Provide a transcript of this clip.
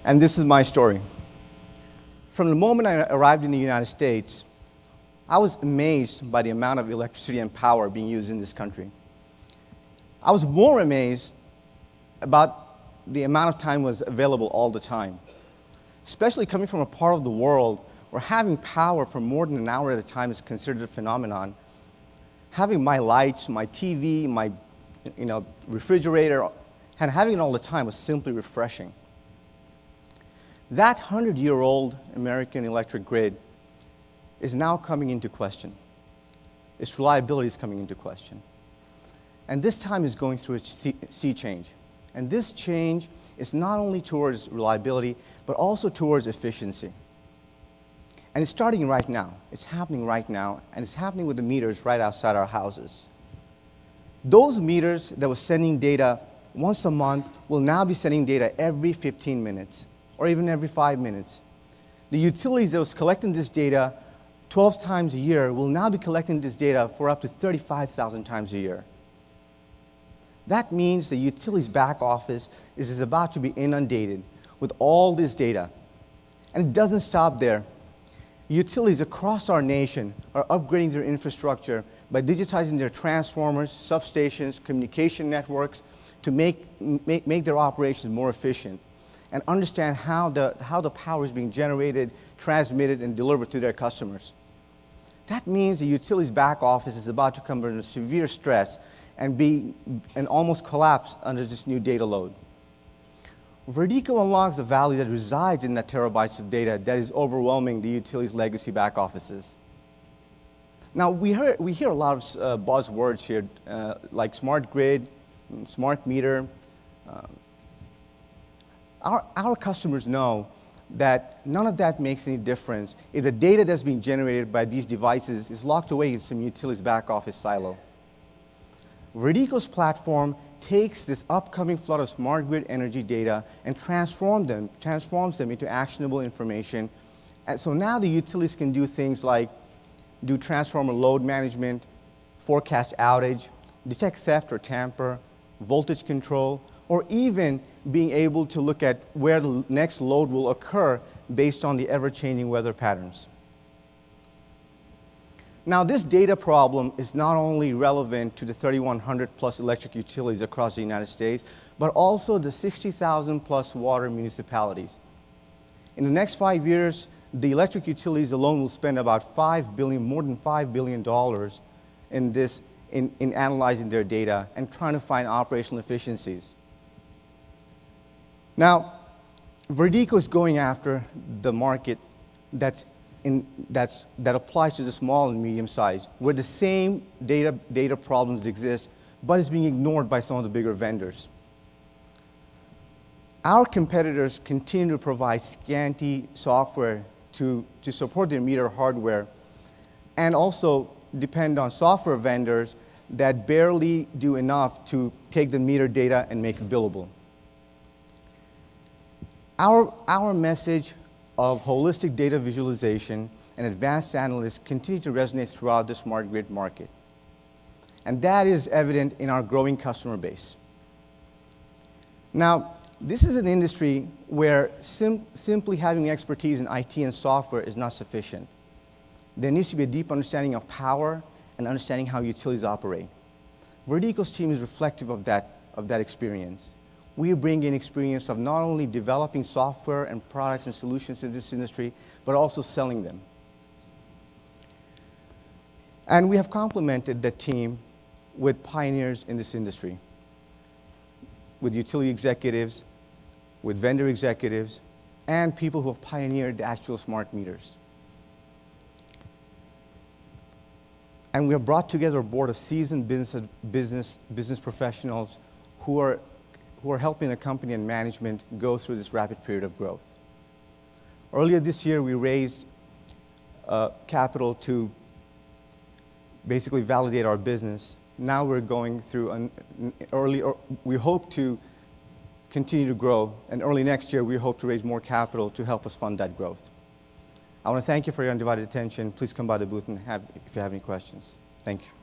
And this is my story. From the moment I arrived in the United States, I was amazed by the amount of electricity and power being used in this country. I was more amazed about the amount of time was available all the time, especially coming from a part of the world where having power for more than an hour at a time is considered a phenomenon. Having my lights, my TV, my refrigerator, and having it all the time was simply refreshing. That 100-year-old American electric grid is now coming into question. Its reliability is coming into question. And this time is going through a sea change. And this change is not only towards reliability, but also towards efficiency. And it's starting right now. It's happening right now, and it's happening with the meters right outside our houses. Those meters that were sending data once a month will now be sending data every 15 minutes, or even every 5 minutes. The utilities that was collecting this data 12 times a year will now be collecting this data for up to 35,000 times a year. That means the utilities back office is about to be inundated with all this data. And it doesn't stop there. Utilities across our nation are upgrading their infrastructure by digitizing their transformers, substations, communication networks to make their operations more efficient and understand how the power is being generated, transmitted, and delivered to their customers. That means the utilities back office is about to come under severe stress and almost collapse under this new data load. Verdeeco unlocks the value that resides in that terabytes of data that is overwhelming the utilities' legacy back offices. Now, we hear a lot of buzzwords here, like smart grid, smart meter. Our customers know that none of that makes any difference if the data that's being generated by these devices is locked away in some utilities back office silo. Verdeeco's platform takes this upcoming flood of smart grid energy data and transforms them into actionable information. And so now the utilities can do things like do transformer load management, forecast outage, detect theft or tamper, voltage control, or even being able to look at where the next load will occur based on the ever-changing weather patterns. Now, this data problem is not only relevant to the 3,100 plus electric utilities across the United States, but also the 60,000 plus water municipalities. In the next 5 years, the electric utilities alone will spend about more than $5 billion in analyzing their data and trying to find operational efficiencies. Now, Verdeeco is going after the market that applies to the small and medium size, where the same data problems exist, but is being ignored by some of the bigger vendors. Our competitors continue to provide scanty software to support their meter hardware, and also depend on software vendors that barely do enough to take the meter data and make it billable. Our message of holistic data visualization and advanced analytics continue to resonate throughout the smart grid market. And that is evident in our growing customer base. Now, this is an industry where simply having expertise in IT and software is not sufficient. There needs to be a deep understanding of power and understanding how utilities operate. Verdeeco's team is reflective of that experience. We bring in experience of not only developing software and products and solutions in this industry, but also selling them. And we have complemented that team with pioneers in this industry, with utility executives, with vendor executives, and people who have pioneered the actual smart meters. And we have brought together a board of seasoned business professionals who are helping the company and management go through this rapid period of growth. Earlier this year, we raised capital to basically validate our business. Now we're going through we hope to continue to grow, and early next year, we hope to raise more capital to help us fund that growth. I want to thank you for your undivided attention. Please come by the booth and if you have any questions. Thank you.